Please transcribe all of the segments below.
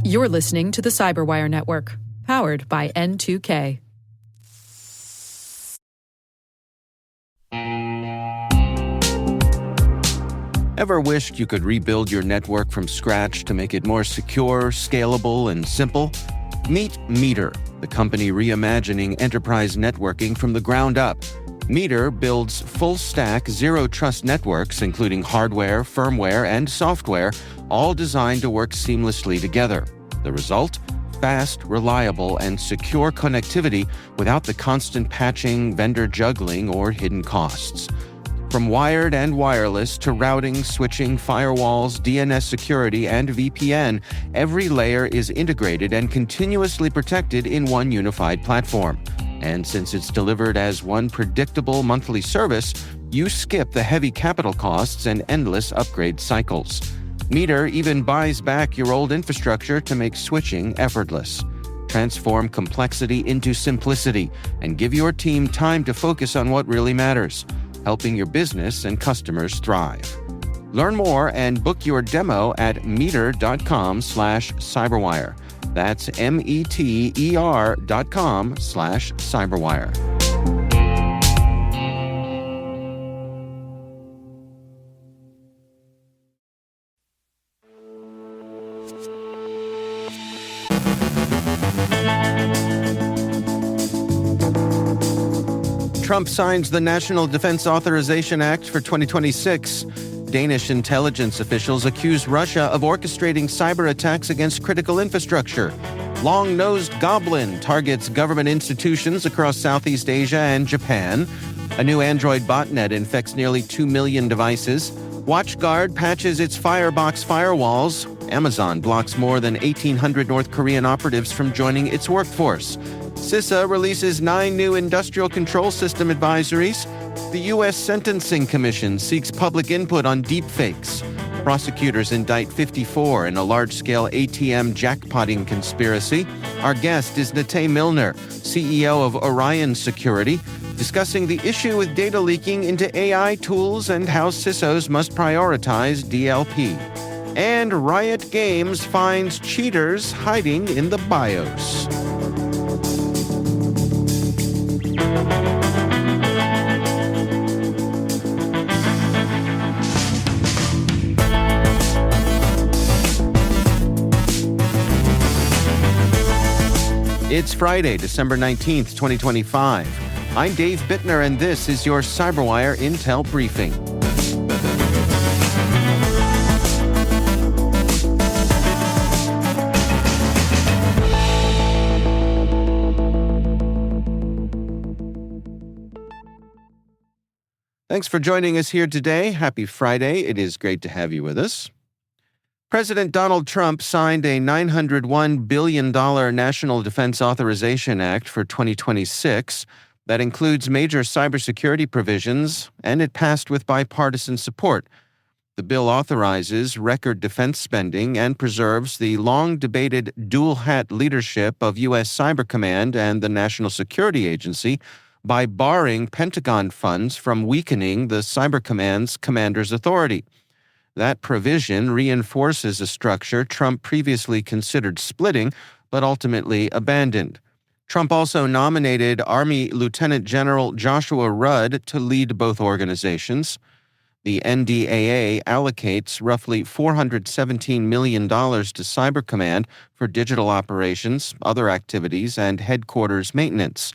You're listening to the CyberWire Network, powered by N2K. Ever wished you could rebuild your network from scratch to make it more secure, scalable, and simple? Meet Meter, the company reimagining enterprise networking from the ground up. Meter builds full-stack, zero-trust networks, including hardware, firmware, and software, all designed to work seamlessly together. The result? Fast, reliable, and secure connectivity without the constant patching, vendor juggling, or hidden costs. From wired and wireless to routing, switching, firewalls, DNS security, and VPN, every layer is integrated and continuously protected in one unified platform. And since it's delivered as one predictable monthly service, you skip the heavy capital costs and endless upgrade cycles. Meter even buys back your old infrastructure to make switching effortless. Transform complexity into simplicity and give your team time to focus on what really matters, helping your business and customers thrive. Learn more and book your demo at meter.com/cyberwire. That's meter.com/cyberwire. Trump signs the National Defense Authorization Act for 2026. Danish intelligence officials accuse Russia of orchestrating cyber attacks against critical infrastructure. Long-nosed goblin targets government institutions across Southeast Asia and Japan. A new Android botnet infects nearly 2 million devices. WatchGuard patches its Firebox firewalls. Amazon blocks more than 1,800 North Korean operatives from joining its workforce. CISA releases 9 new industrial control system advisories. The U.S. Sentencing Commission seeks public input on deepfakes. Prosecutors indict 54 in a large-scale ATM jackpotting conspiracy. Our guest is Natay Milner, CEO of Orion Security, discussing the issue with data leaking into AI tools and how CISOs must prioritize DLP. And Riot Games finds cheaters hiding in the BIOS. It's Friday, December 19th, 2025. I'm Dave Bittner, and this is your CyberWire Intel Briefing. Thanks for joining us here today. Happy Friday. It is great to have you with us. President Donald Trump signed a $901 billion National Defense Authorization Act for 2026 that includes major cybersecurity provisions, and it passed with bipartisan support. The bill authorizes record defense spending and preserves the long-debated dual-hat leadership of U.S. Cyber Command and the National Security Agency by barring Pentagon funds from weakening the Cyber Command's commander's authority. That provision reinforces a structure Trump previously considered splitting, but ultimately abandoned. Trump also nominated Army Lieutenant General Joshua Rudd to lead both organizations. The NDAA allocates roughly $417 million to Cyber Command for digital operations, other activities, and headquarters maintenance.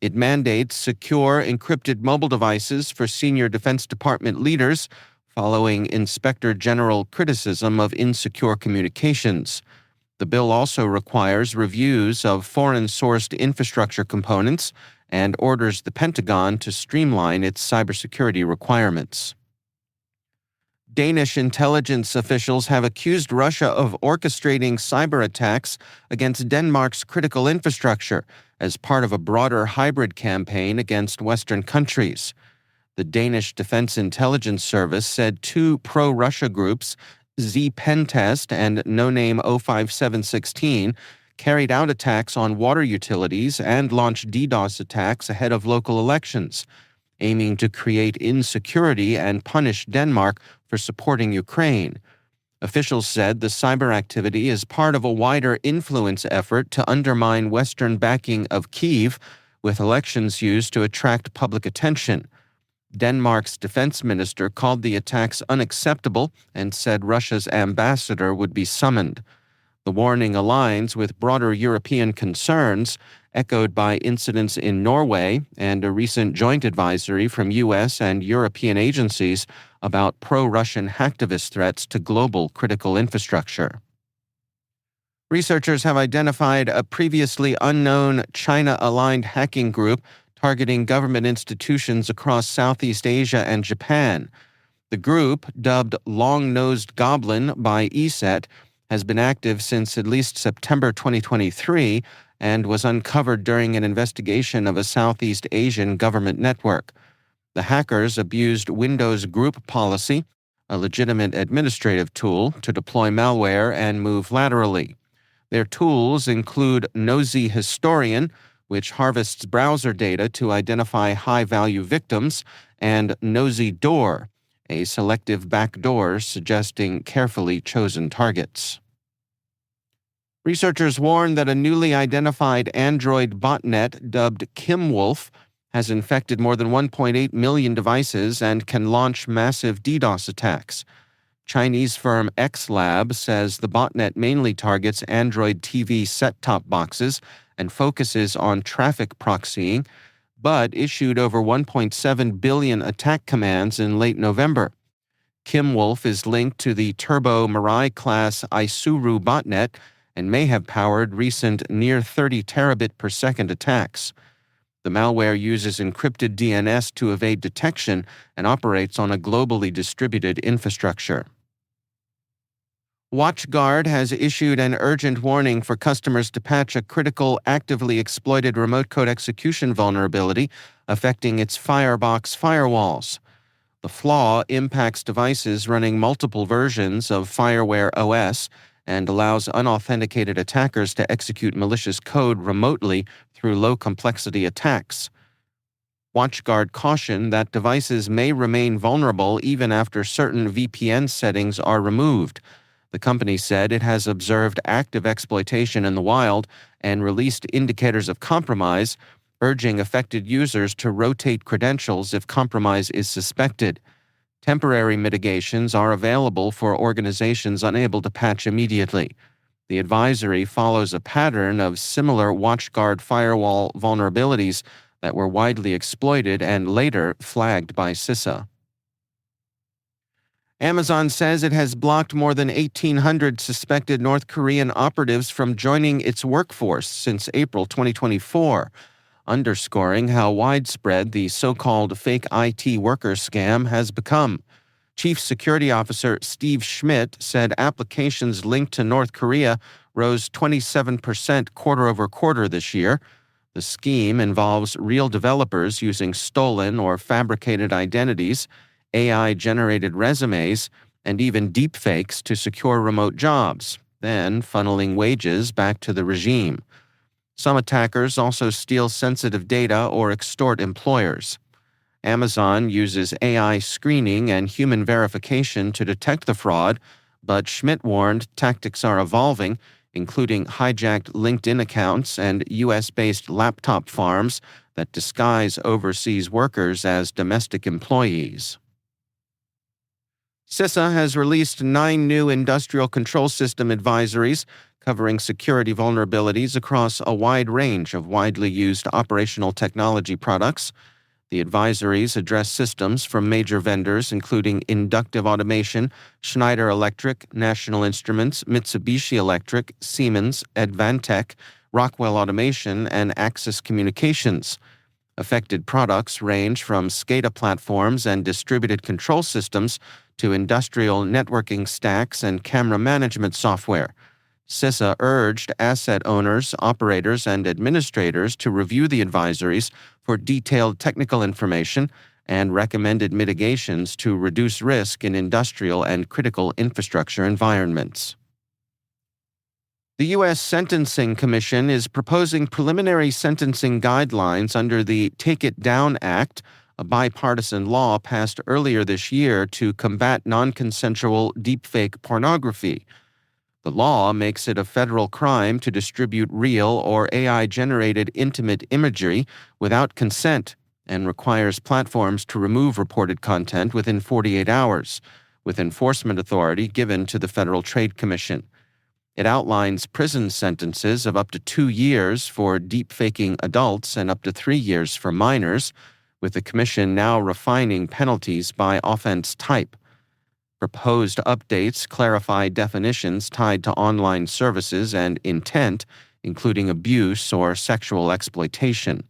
It mandates secure, encrypted mobile devices for senior Defense Department leaders, following Inspector General criticism of insecure communications. The bill also requires reviews of foreign-sourced infrastructure components and orders the Pentagon to streamline its cybersecurity requirements. Danish intelligence officials have accused Russia of orchestrating cyber attacks against Denmark's critical infrastructure as part of a broader hybrid campaign against Western countries. The Danish Defense Intelligence Service said 2 pro-Russia groups, Z-Pentest and No Name 05716, carried out attacks on water utilities and launched DDoS attacks ahead of local elections, aiming to create insecurity and punish Denmark for supporting Ukraine. Officials said the cyber activity is part of a wider influence effort to undermine Western backing of Kyiv, with elections used to attract public attention. Denmark's defense minister called the attacks unacceptable and said Russia's ambassador would be summoned. The warning aligns with broader European concerns, echoed by incidents in Norway and a recent joint advisory from U.S. and European agencies about pro-Russian hacktivist threats to global critical infrastructure. Researchers have identified a previously unknown China-aligned hacking group targeting government institutions across Southeast Asia and Japan. The group, dubbed Long-Nosed Goblin by ESET, has been active since at least September 2023 and was uncovered during an investigation of a Southeast Asian government network. The hackers abused Windows Group Policy, a legitimate administrative tool, to deploy malware and move laterally. Their tools include Nosy Historian, which harvests browser data to identify high-value victims, and Nosy Door, a selective backdoor suggesting carefully chosen targets. Researchers warn that a newly identified Android botnet dubbed KimWolf has infected more than 1.8 million devices and can launch massive DDoS attacks. Chinese firm XLab says the botnet mainly targets Android TV set-top boxes and focuses on traffic proxying, but issued over 1.7 billion attack commands in late November. KimWolf is linked to the Turbo Mirai-class Isuru botnet and may have powered recent near 30 terabit per second attacks. The malware uses encrypted DNS to evade detection and operates on a globally distributed infrastructure. WatchGuard has issued an urgent warning for customers to patch a critical, actively exploited remote code execution vulnerability affecting its Firebox firewalls. The flaw impacts devices running multiple versions of FireWire OS and allows unauthenticated attackers to execute malicious code remotely through low-complexity attacks. WatchGuard cautioned that devices may remain vulnerable even after certain VPN settings are removed. The company said it has observed active exploitation in the wild and released indicators of compromise, urging affected users to rotate credentials if compromise is suspected. Temporary mitigations are available for organizations unable to patch immediately. The advisory follows a pattern of similar WatchGuard firewall vulnerabilities that were widely exploited and later flagged by CISA. Amazon says it has blocked more than 1,800 suspected North Korean operatives from joining its workforce since April 2024, underscoring how widespread the so-called fake IT worker scam has become. Chief Security Officer Steve Schmidt said applications linked to North Korea rose 27% quarter-over-quarter this year. The scheme involves real developers using stolen or fabricated identities, AI-generated resumes, and even deepfakes to secure remote jobs, then funneling wages back to the regime. Some attackers also steal sensitive data or extort employers. Amazon uses AI screening and human verification to detect the fraud, but Schmidt warned tactics are evolving, including hijacked LinkedIn accounts and U.S.-based laptop farms that disguise overseas workers as domestic employees. CISA has released 9 new industrial control system advisories covering security vulnerabilities across a wide range of widely used operational technology products. The advisories address systems from major vendors including Inductive Automation, Schneider Electric, National Instruments, Mitsubishi Electric, Siemens, Advantech, Rockwell Automation, and Axis Communications. Affected products range from SCADA platforms and distributed control systems to industrial networking stacks and camera management software. CISA urged asset owners, operators, and administrators to review the advisories for detailed technical information and recommended mitigations to reduce risk in industrial and critical infrastructure environments. The U.S. Sentencing Commission is proposing preliminary sentencing guidelines under the Take It Down Act, a bipartisan law passed earlier this year to combat non-consensual deepfake pornography. The law makes it a federal crime to distribute real or AI-generated intimate imagery without consent and requires platforms to remove reported content within 48 hours, with enforcement authority given to the Federal Trade Commission. It outlines prison sentences of up to 2 years for deepfaking adults and up to 3 years for minors, with the Commission now refining penalties by offense type. Proposed updates clarify definitions tied to online services and intent, including abuse or sexual exploitation.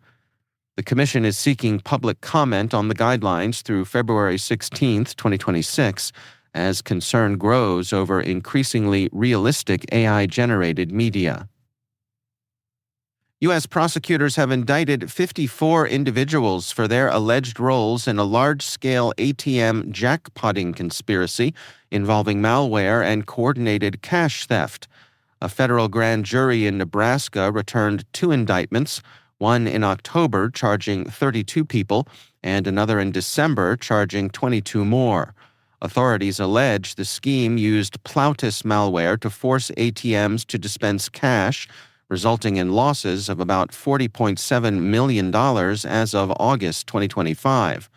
The Commission is seeking public comment on the guidelines through February 16, 2026, as concern grows over increasingly realistic AI-generated media. U.S. prosecutors have indicted 54 individuals for their alleged roles in a large-scale ATM jackpotting conspiracy involving malware and coordinated cash theft. A federal grand jury in Nebraska returned 2 indictments, one in October charging 32 people and another in December charging 22 more. Authorities allege the scheme used Plautus malware to force ATMs to dispense cash, resulting in losses of about $40.7 million as of August 2025.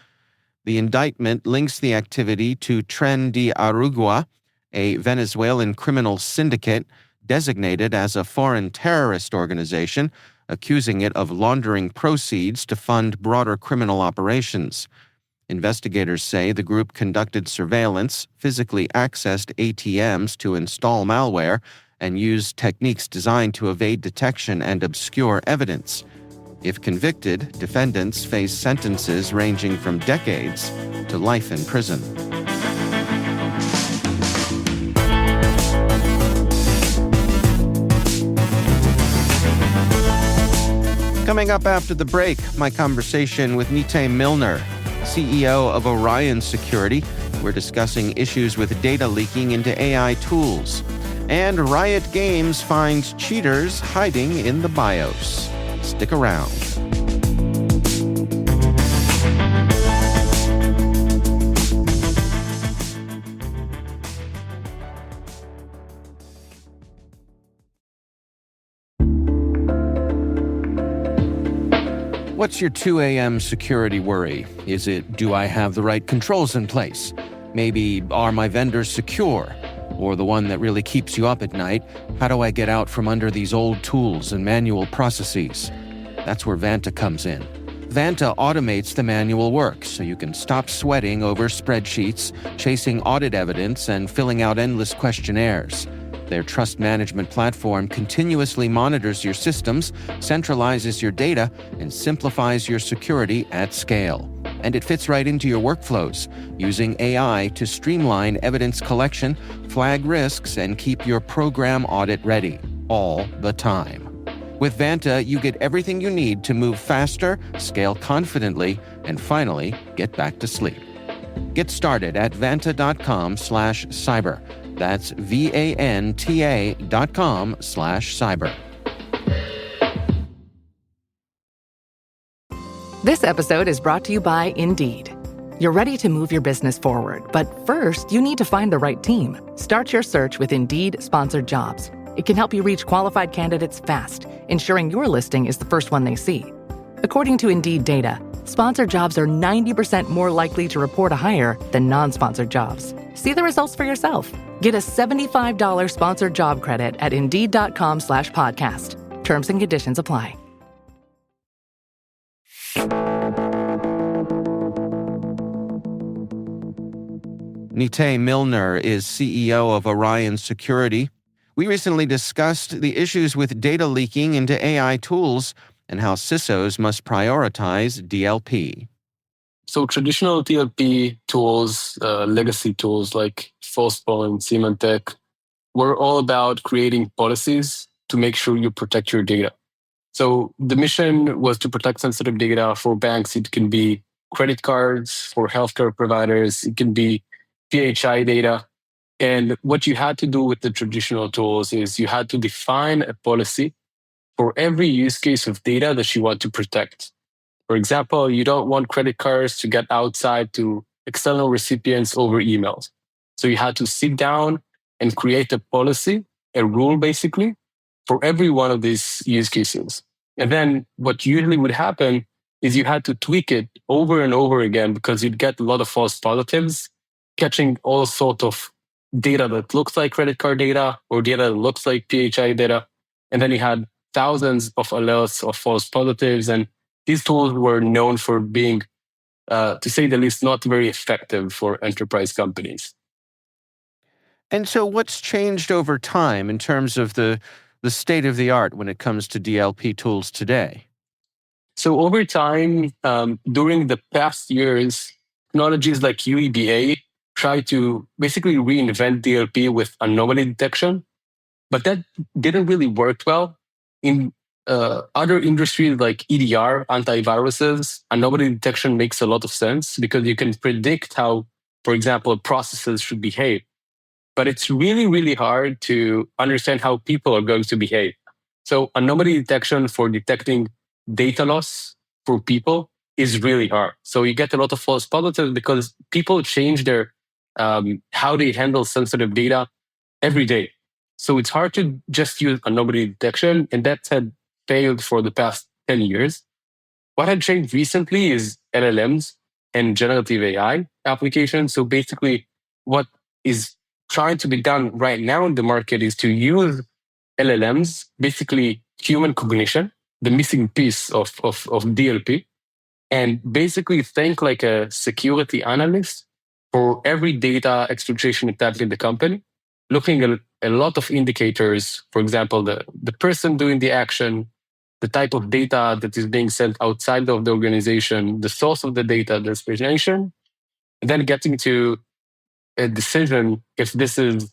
The indictment links the activity to Tren de Aragua, a Venezuelan criminal syndicate designated as a foreign terrorist organization, accusing it of laundering proceeds to fund broader criminal operations. Investigators say the group conducted surveillance, physically accessed ATMs to install malware, and used techniques designed to evade detection and obscure evidence. If convicted, defendants face sentences ranging from decades to life in prison. Coming up after the break, my conversation with Nite Milner, CEO of Orion Security. We're discussing issues with data leaking into AI tools. And Riot Games finds cheaters hiding in the BIOS. Stick around. What's your 2 a.m. security worry? Is it, do I have the right controls in place? Maybe, are my vendors secure? Or the one that really keeps you up at night, how do I get out from under these old tools and manual processes? That's where Vanta comes in. Vanta automates the manual work so you can stop sweating over spreadsheets, chasing audit evidence, and filling out endless questionnaires. Their trust management platform continuously monitors your systems, centralizes your data, and simplifies your security at scale. And it fits right into your workflows, using AI to streamline evidence collection, flag risks, and keep your program audit ready, all the time. With Vanta, you get everything you need to move faster, scale confidently, and finally, get back to sleep. Get started at vanta.com/cyber. That's VANTA.com/cyber. This episode is brought to you by Indeed. You're ready to move your business forward, but first, you need to find the right team. Start your search with Indeed Sponsored Jobs. It can help you reach qualified candidates fast, ensuring your listing is the first one they see. According to Indeed data, sponsored jobs are 90% more likely to report a hire than non-sponsored jobs. See the results for yourself. Get a $75 sponsored job credit at Indeed.com/podcast. Terms and conditions apply. Nite Milner is CEO of Orion Security. We recently discussed the issues with data leaking into AI tools and how CISOs must prioritize DLP. So traditional DLP tools, legacy tools like Forcepoint, Symantec, were all about creating policies to make sure you protect your data. So the mission was to protect sensitive data. For banks, it can be credit cards. For healthcare providers, it can be PHI data. And what you had to do with the traditional tools is you had to define a policy for every use case of data that you want to protect. For example, you don't want credit cards to get outside to external recipients over emails. So you had to sit down and create a policy, a rule basically, for every one of these use cases. And then what usually would happen is you had to tweak it over and over again because you'd get a lot of false positives, catching all sorts of data that looks like credit card data or data that looks like PHI data. And then you had thousands of alerts of false positives. And these tools were known for being, to say the least, not very effective for enterprise companies. And so what's changed over time in terms of the state of the art when it comes to DLP tools today? So over time, during the past years, technologies like UEBA try to basically reinvent DLP with anomaly detection, but that didn't really work well. In other industries like EDR, antiviruses, anomaly detection makes a lot of sense because you can predict how, for example, processes should behave. But it's really, really hard to understand how people are going to behave. So anomaly detection for detecting data loss for people is really hard. So you get a lot of false positives because people change their how they handle sensitive data every day. So it's hard to just use anomaly detection, and that had failed for the past 10 years. What had changed recently is LLMs and generative AI applications. So basically, what is trying to be done right now in the market is to use LLMs, basically human cognition, the missing piece of DLP, and basically think like a security analyst for every data exfiltration attack in the company, looking at a lot of indicators, for example, the person doing the action, the type of data that is being sent outside of the organization, the source of the data, the destination, and then getting to a decision if this is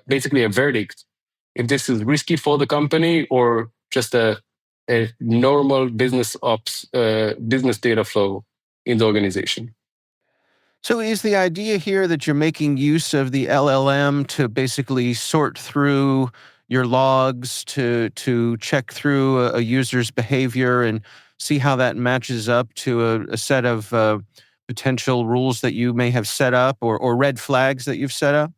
basically a verdict, if this is risky for the company or just a normal business ops, business data flow in the organization. So is the idea here that you're making use of the LLM to basically sort through your logs, to check through a user's behavior and see how that matches up to a set of potential rules that you may have set up or red flags that you've set up?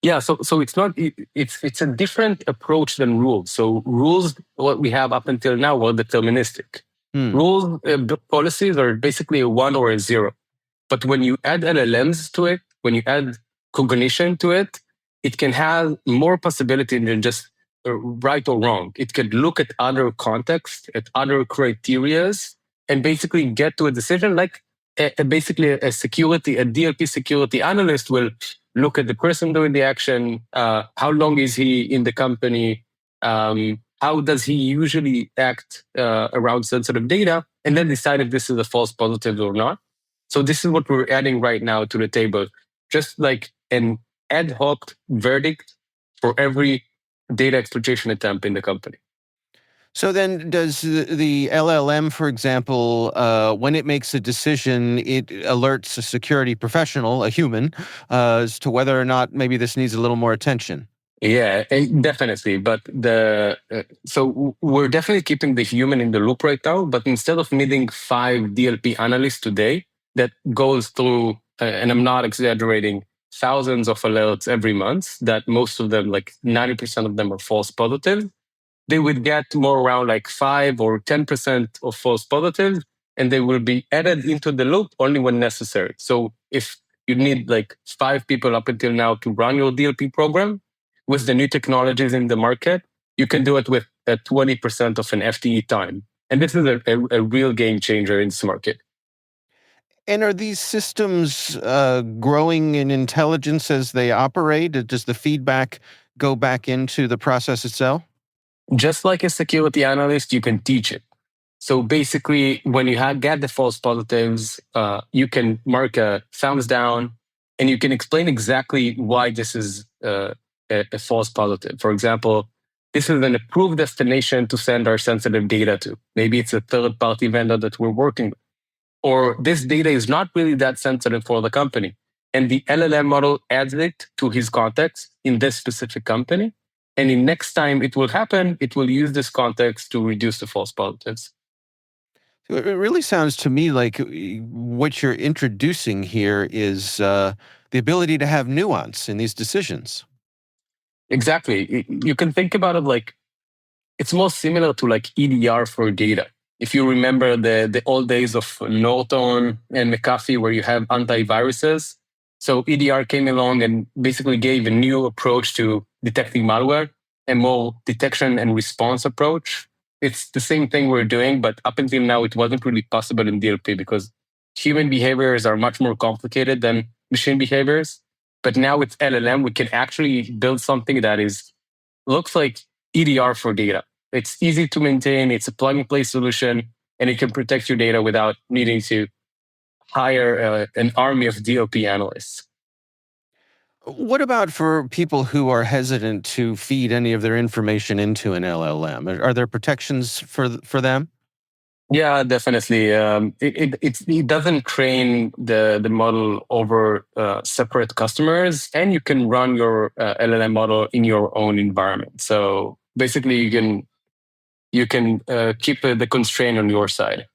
Yeah, so it's not it's a different approach than rules. So rules, what we have up until now, were deterministic. Rules, policies are basically a 1 or a 0. But when you add LLMs to it, when you add cognition to it, it can have more possibility than just right or wrong. It could look at other contexts, at other criterias, and basically get to a decision like basically a DLP security analyst will look at the person doing the action, how long is he in the company, how does he usually act around sensitive data, and then decide if this is a false positive or not. So this is what we're adding right now to the table, just like an ad hoc verdict for every data exploitation attempt in the company. So then does the LLM, for example, when it makes a decision, it alerts a security professional, a human, as to whether or not maybe this needs a little more attention? Yeah, definitely. But so we're definitely keeping the human in the loop right now. But instead of needing 5 DLP analysts today that goes through, and I'm not exaggerating, thousands of alerts every month, that most of them, like 90% of them, are false positive. They would get more around like 5 or 10% of false positives, and they will be added into the loop only when necessary. So if you need like 5 people up until now to run your DLP program, with the new technologies in the market, you can do it with 20% of an FTE time. And this is a real game changer in this market. And are these systems growing in intelligence as they operate? Does the feedback go back into the process itself? Just like a security analyst, you can teach it. So basically, when you get the false positives, you can mark a thumbs down, and you can explain exactly why this is a false positive. For example, this is an approved destination to send our sensitive data to. Maybe it's a third-party vendor that we're working with. Or this data is not really that sensitive for the company. And the LLM model adds it to his context in this specific company. And the next time it will happen, it will use this context to reduce the false positives. So it really sounds to me like what you're introducing here is the ability to have nuance in these decisions. Exactly. You can think about it like it's more similar to like EDR for data. If you remember the old days of Norton and McAfee where you have antiviruses, so EDR came along and basically gave a new approach to detecting malware, a more detection and response approach. It's the same thing we're doing, but up until now, it wasn't really possible in DLP because human behaviors are much more complicated than machine behaviors. But now with LLM, we can actually build something that looks like EDR for data. It's easy to maintain, it's a plug and play solution, and it can protect your data without needing to hire an army of DLP analysts. What about for people who are hesitant to feed any of their information into an LLM? Are there protections for them? Yeah, definitely. It doesn't train the model over separate customers, and you can run your LLM model in your own environment. So basically, you can keep the constraint on your side.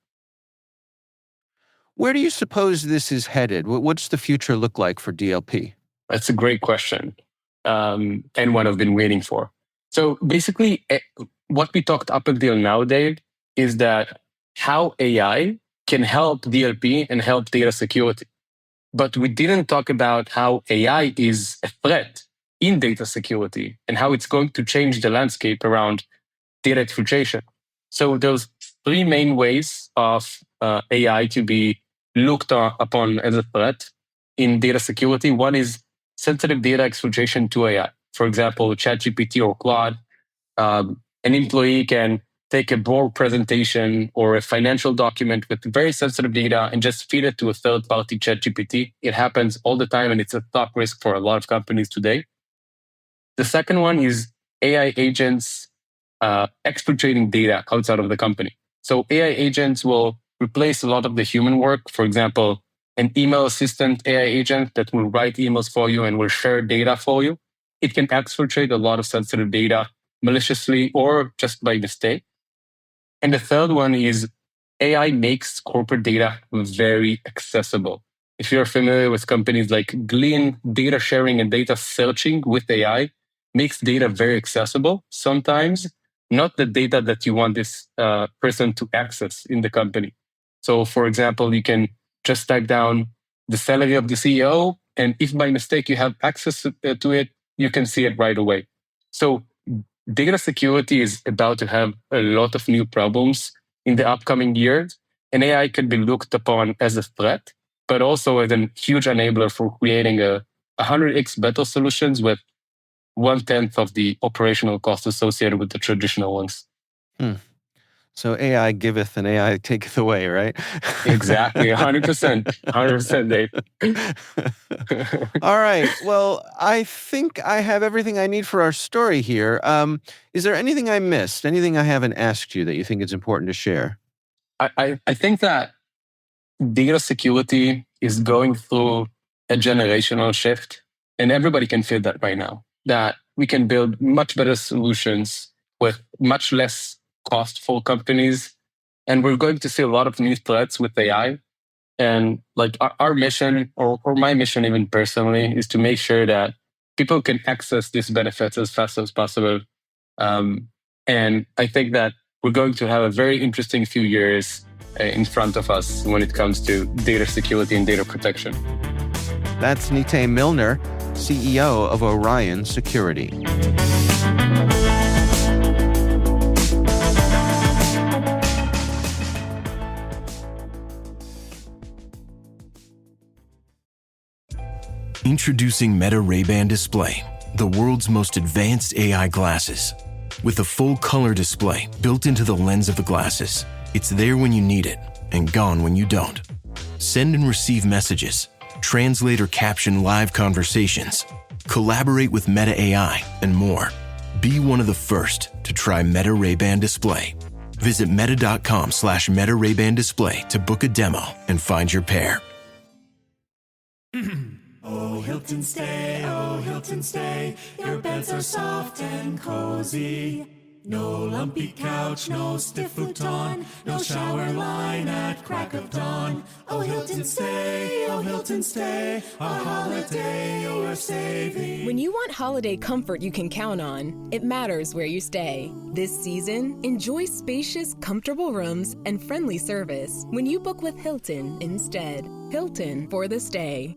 Where do you suppose this is headed? What's the future look like for DLP? That's a great question, and one I've been waiting for. So basically, what we talked up until now, Dave, is that how AI can help DLP and help data security. But we didn't talk about how AI is a threat in data security and how it's going to change the landscape around data exfiltration. So there's three main ways of AI to be looked upon as a threat in data security. One is sensitive data exfiltration to AI. For example, ChatGPT or Claude. An employee can take a board presentation or a financial document with very sensitive data and just feed it to a third-party ChatGPT. It happens all the time, and it's a top risk for a lot of companies today. The second one is AI agents exfiltrating data outside of the company. So AI agents will replace a lot of the human work. For example, an email assistant AI agent that will write emails for you and will share data for you. It can exfiltrate a lot of sensitive data maliciously or just by mistake. And the third one is AI makes corporate data very accessible. If you're familiar with companies like Glean, data sharing and data searching with AI makes data very accessible. Sometimes not the data that you want this person to access in the company. So, for example, you can just type down the salary of the CEO, and if by mistake you have access to it, you can see it right away. So, data security is about to have a lot of new problems in the upcoming years, and AI can be looked upon as a threat, but also as a huge enabler for creating 100x better solutions with 1/10 of the operational cost associated with the traditional ones. So AI giveth and AI taketh away, right? Exactly, 100%, 100%, Dave. All right. Well, I think I have everything I need for our story here. Is there anything I missed? Anything I haven't asked you that you think it's important to share? I think that data security is going through a generational shift, and everybody can feel that right now, that we can build much better solutions with much less cost for companies. And we're going to see a lot of new threats with AI. And like our mission, or my mission even personally, is to make sure that people can access these benefits as fast as possible. And I think that we're going to have a very interesting few years in front of us when it comes to data security and data protection. That's Nitay Milner, CEO of Orion Security. Introducing Meta Ray-Ban Display, the world's most advanced AI glasses. With a full color display built into the lens of the glasses, it's there when you need it and gone when you don't. Send and receive messages, translate or caption live conversations, collaborate with Meta AI, and more. Be one of the first to try Meta Ray-Ban Display. Visit meta.com/Meta Ray-Ban Display to book a demo and find your pair. Oh, Hilton stay, your beds are soft and cozy. No lumpy couch, no stiff futon, no shower line at crack of dawn. Oh Hilton stay, a holiday you're saving. When you want holiday comfort you can count on, it matters where you stay. This season, enjoy spacious, comfortable rooms and friendly service when you book with Hilton instead. Hilton for the stay.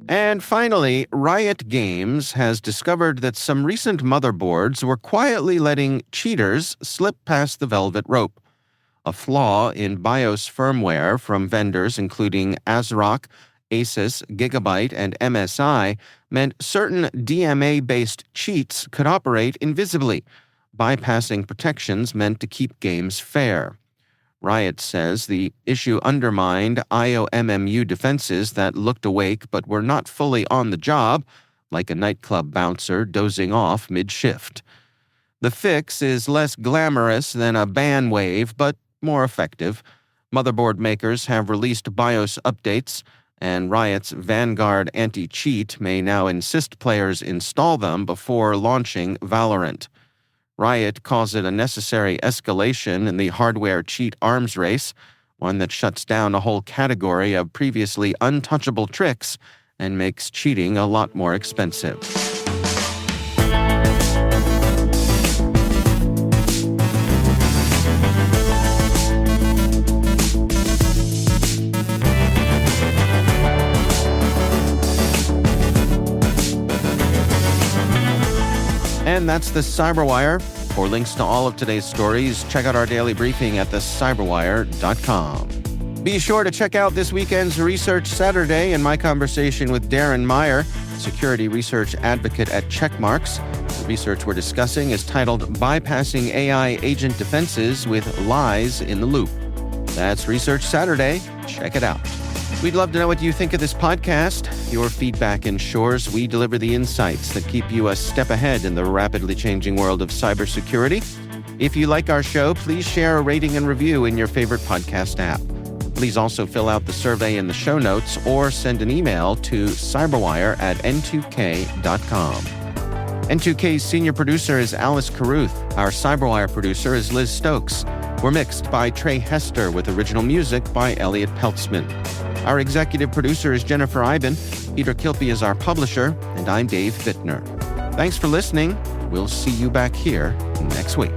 And finally, Riot Games has discovered that some recent motherboards were quietly letting cheaters slip past the velvet rope. A flaw in BIOS firmware from vendors including ASRock, Asus, Gigabyte, and MSI meant certain DMA-based cheats could operate invisibly. Bypassing protections meant to keep games fair. Riot says the issue undermined IOMMU defenses that looked awake but were not fully on the job, like a nightclub bouncer dozing off mid-shift. The fix is less glamorous than a ban wave, but more effective. Motherboard makers have released BIOS updates, and Riot's Vanguard anti-cheat may now insist players install them before launching Valorant. Riot calls it a necessary escalation in the hardware cheat arms race, one that shuts down a whole category of previously untouchable tricks and makes cheating a lot more expensive. And that's the CyberWire. For links to all of today's stories, check out our daily briefing at thecyberwire.com. Be sure to check out this weekend's Research Saturday and my conversation with Darren Meyer, security research advocate at Checkmarks. The research we're discussing is titled Bypassing AI Agent Defenses with Lies in the Loop. That's Research Saturday. Check it out. We'd love to know what you think of this podcast. Your feedback ensures we deliver the insights that keep you a step ahead in the rapidly changing world of cybersecurity. If you like our show, please share a rating and review in your favorite podcast app. Please also fill out the survey in the show notes or send an email to cyberwire@n2k.com. N2K's senior producer is Alice Carruth. Our CyberWire producer is Liz Stokes. We're mixed by Trey Hester with original music by Elliot Peltzman. Our executive producer is Jennifer Iben. Peter Kilpie is our publisher, and I'm Dave Bittner. Thanks for listening. We'll see you back here next week.